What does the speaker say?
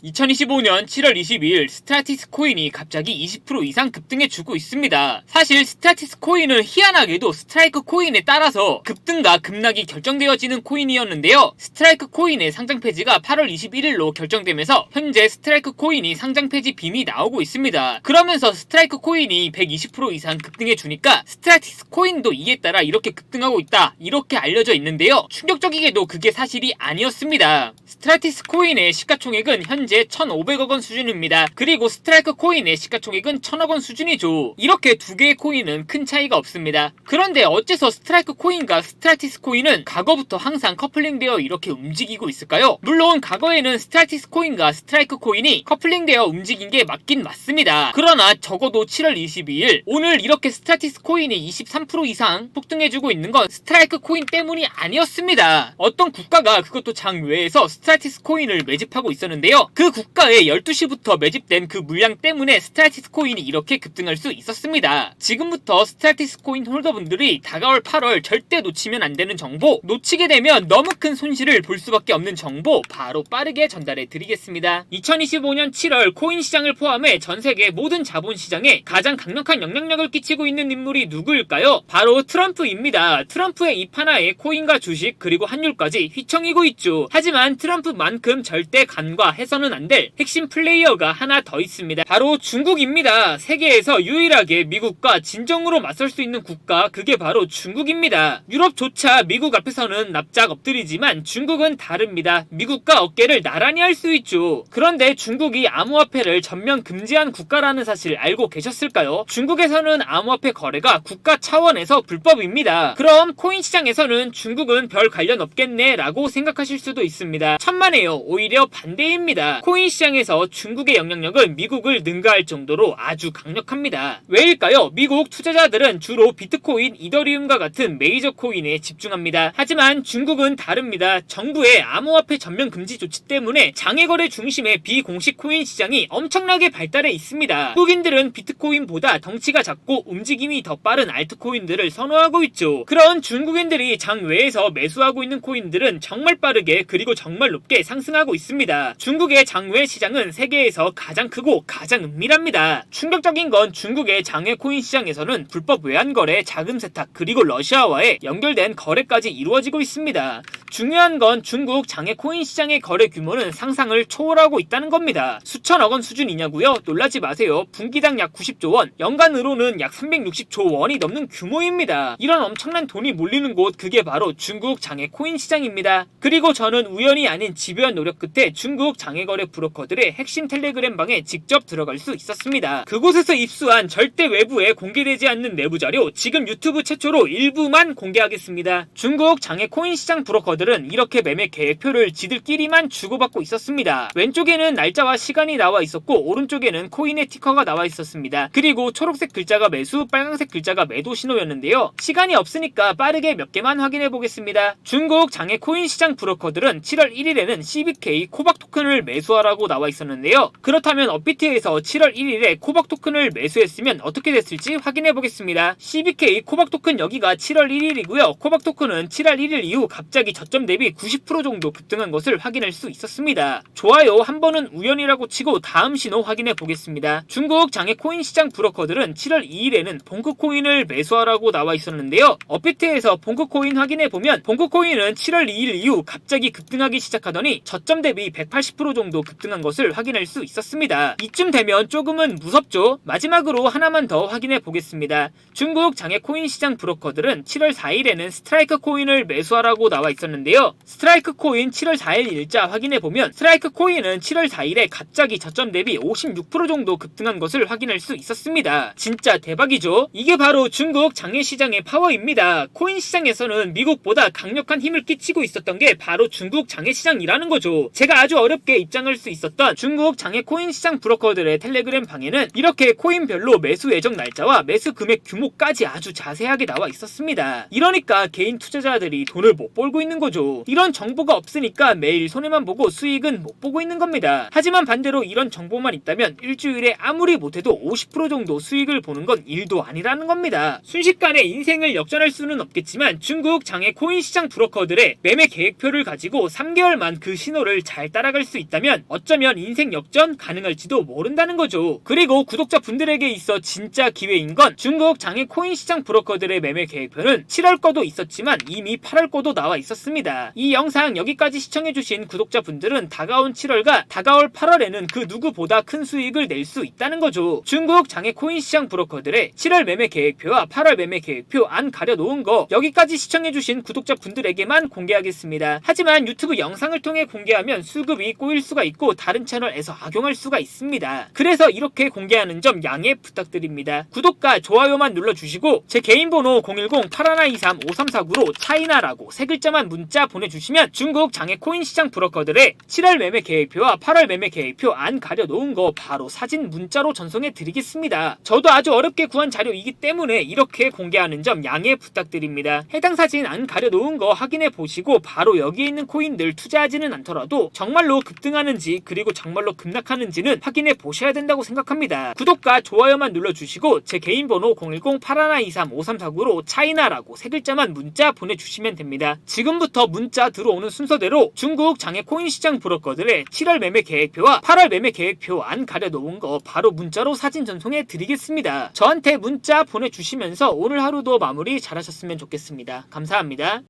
2025년 7월 22일 스트라티스 코인이 갑자기 20% 이상 급등해주고 있습니다. 사실 스트라티스 코인은 희한하게도 스트라이크 코인에 따라서 급등과 급락이 결정되어지는 코인이었는데요. 스트라이크 코인의 상장 폐지가 8월 21일로 결정되면서 현재 스트라이크 코인이 상장 폐지 빔이 나오고 있습니다. 그러면서 스트라이크 코인이 120% 이상 급등해주니까 스트라티스 코인도 이에 따라 이렇게 급등하고 있다, 이렇게 알려져 있는데요. 충격적이게도 그게 사실이 아니었습니다. 스트라티스 코인의 시가총액은 현재 1,500억 원 수준입니다. 그리고 스트라이크 코인의 시가총액은 1,000억 원 수준이죠. 이렇게 두 개의 코인은 큰 차이가 없습니다. 그런데 어째서 스트라이크 코인과 스트라티스 코인은 과거부터 항상 커플링되어 이렇게 움직이고 있을까요? 물론 과거에는 스트라티스 코인과 스트라이크 코인이 커플링되어 움직인 게 맞긴 맞습니다. 그러나 적어도 7월 22일 오늘 이렇게 스트라티스 코인이 23% 이상 폭등해주고 있는 건 스트라이크 코인 때문이 아니었습니다. 어떤 국가가 그것도 장외에서 스트라티스 코인을 매집하고 있었는데요. 그 국가에 12시부터 매집된 그 물량 때문에 스트라티스 코인이 이렇게 급등할 수 있었습니다. 지금부터 스트라티스 코인 홀더분들이 다가올 8월 절대 놓치면 안 되는 정보, 놓치게 되면 너무 큰 손실을 볼 수밖에 없는 정보 바로 빠르게 전달해 드리겠습니다. 2025년 7월 코인 시장을 포함해 전 세계 모든 자본 시장에 가장 강력한 영향력을 끼치고 있는 인물이 누구일까요? 바로 트럼프입니다. 트럼프의 입 하나에 코인과 주식 그리고 환율까지 휘청이고 있죠. 하지만 트럼프만큼 절대 간과해서는 안 될 핵심 플레이어가 하나 더 있습니다. 바로 중국입니다. 세계에서 유일하게 미국과 진정으로 맞설 수 있는 국가, 그게 바로 중국입니다. 유럽조차 미국 앞에서는 납작 엎드리지만 중국은 다릅니다. 미국과 어깨를 나란히 할 수 있죠. 그런데 중국이 암호화폐를 전면 금지한 국가라는 사실 알고 계셨을까요? 중국에서는 암호화폐 거래가 국가 차원에서 불법입니다. 그럼 코인 시장에서는 중국은 별 관련 없겠네 라고 생각하실 수도 있습니다. 천만에요. 오히려 반대입니다. 코인 시장에서 중국의 영향력은 미국을 능가할 정도로 아주 강력합니다. 왜일까요? 미국 투자자들은 주로 비트코인, 이더리움과 같은 메이저 코인에 집중합니다. 하지만 중국은 다릅니다. 정부의 암호화폐 전면 금지 조치 때문에 장외거래 중심의 비공식 코인 시장이 엄청나게 발달해 있습니다. 한국인들은 비트코인보다 덩치가 작고 움직임이 더 빠른 알트코인들을 선호하고 있죠. 그런 중국인들이 장외에서 매수하고 있는 코인들은 정말 빠르게 그리고 정말 높게 상승하고 있습니다. 중국의 장외 시장은 세계에서 가장 크고 가장 은밀합니다. 충격적인 건 중국의 장외 코인 시장에서는 불법 외환 거래, 자금 세탁 그리고 러시아와의 연결된 거래까지 이루어지고 있습니다. 중요한 건 중국 장외 코인 시장의 거래 규모는 상상을 초월하고 있다는 겁니다. 수천억 원 수준이냐고요? 놀라지 마세요. 분기당 약 90조 원, 연간으로는 약 360조 원이 넘는 규모입니다. 이런 엄청난 돈이 몰리는 곳, 그게 바로 중국 장외 코인 시장입니다. 그리고 저는 우연이 아닌 집요한 노력 끝에 중국 장외 거래 브로커들의 핵심 텔레그램 방에 직접 들어갈 수 있었습니다. 그곳에서 입수한 절대 외부에 공개되지 않는 내부 자료, 지금 유튜브 최초로 일부만 공개하겠습니다. 중국 장외 코인 시장 브로커들은 이렇게 매매 계획표를 지들끼리만 주고받고 있었습니다. 왼쪽에는 날짜와 시간이 나와 있었고 오른쪽에는 코인의 티커가 나와 있었습니다. 그리고 초록색 글자가 매수, 빨간색 글자가 매도 신호였는데요. 시간이 없으니까 빠르게 몇 개만 확인해 보겠습니다. 중국 장외 코인 시장 브로커들은 7월 1일에는 CBK 코박 토큰을 매수하라고 나와 있었는데요. 그렇다면 업비트에서 7월 1일에 코박 토큰을 매수했으면 어떻게 됐을지 확인해 보겠습니다. CBK 코박 토큰 여기가 7월 1일이고요. 코박 토큰은 7월 1일 이후 갑자기 저점 대비 90% 정도 급등한 것을 확인할 수 있었습니다. 좋아요. 한 번은 우연이라고 치고 다음 신호 확인해 보겠습니다. 중국 장외 코인 시장 브로커들은 7월 2일에는 봉크코인을 매수하라고 나와 있었는데요. 업비트에서 봉크코인 확인해 보면 봉크코인은 7월 2일 이후 갑자기 급등하기 시작하더니 저점 대비 180% 정도 급등한 것을 확인할 수 있었습니다. 이쯤 되면 조금은 무섭죠? 마지막으로 하나만 더 확인해 보겠습니다. 중국 장외 코인 시장 브로커들은 7월 4일에는 스트라이크 코인을 매수하라고 나와 있었는데요. 스트라이크 코인 7월 4일 일자 확인해 보면 스트라이크 코인은 7월 4일에 갑자기 저점 대비 56% 정도 급등한 것을 확인할 수 있었습니다. 진짜 대박이죠? 이게 바로 중국 장외 시장의 파워입니다. 코인 시장에서는 미국보다 강력한 힘을 끼치고 있었던 게 바로 중국 장외 시장이라는 거죠. 제가 아주 어렵게 입장할 수 있었던 중국 장외 코인 시장 브로커들의 텔레그램 방에는 이렇게 코인별로 매수 예정 날짜와 매수 금액 규모까지 아주 자세하게 나와 있었습니다. 이러니까 개인 투자자들이 돈을 못 벌고 있는 거죠. 이런 정보가 없으니까 매일 손해만 보고 수익은 못 보고 있는 겁니다. 하지만 반대로 이런 정보만 있다면 일주일에 아무리 못해도 50% 정도 수익을 보는 건 일도 아니라는 겁니다. 순식간에 인생을 역전할 수는 없겠지만 중국 장외 코인 시장 브로커들의 매매 계획표를 가지고 3개월만 그 신호를 잘 따라갈 수 있다면 된다면 어쩌면 인생 역전 가능할지도 모른다는 거죠. 그리고 구독자분들에게 있어 진짜 기회인 건 중국 장외 코인 시장 브로커들의 매매 계획표는 7월 거도 있었지만 이미 8월 거도 나와 있었습니다. 이 영상 여기까지 시청해주신 구독자분들은 다가온 7월과 다가올 8월에는 그 누구보다 큰 수익을 낼 수 있다는 거죠. 중국 장외 코인 시장 브로커들의 7월 매매 계획표와 8월 매매 계획표 안 가려놓은 거 여기까지 시청해주신 구독자분들에게만 공개하겠습니다. 하지만 유튜브 영상을 통해 공개하면 수급이 꼬일 수가 있고 다른 채널에서 악용할 수가 있습니다. 그래서 이렇게 공개하는 점 양해 부탁드립니다. 구독과 좋아요만 눌러주시고 제 개인 번호 010-8123-5349로 차이나라고 세 글자만 문자 보내주시면 중국 장외 코인 시장 브로커들의 7월 매매 계획표와 8월 매매 계획표 안 가려놓은 거 바로 사진 문자로 전송해 드리겠습니다. 저도 아주 어렵게 구한 자료이기 때문에 이렇게 공개하는 점 양해 부탁드립니다. 해당 사진 안 가려놓은 거 확인해 보시고 바로 여기에 있는 코인들 투자하지는 않더라도 정말로 급등하는지 그리고 정말로 급락하는지는 확인해 보셔야 된다고 생각합니다. 구독과 좋아요만 눌러주시고 제 개인 번호 010-8123-5349로 차이나라고 세 글자만 문자 보내주시면 됩니다. 지금부터 문자 들어오는 순서대로 중국 장외 코인 시장 브로커들의 7월 매매 계획표와 8월 매매 계획표 안 가려놓은 거 바로 문자로 사진 전송해 드리겠습니다. 저한테 문자 보내주시면서 오늘 하루도 마무리 잘하셨으면 좋겠습니다. 감사합니다.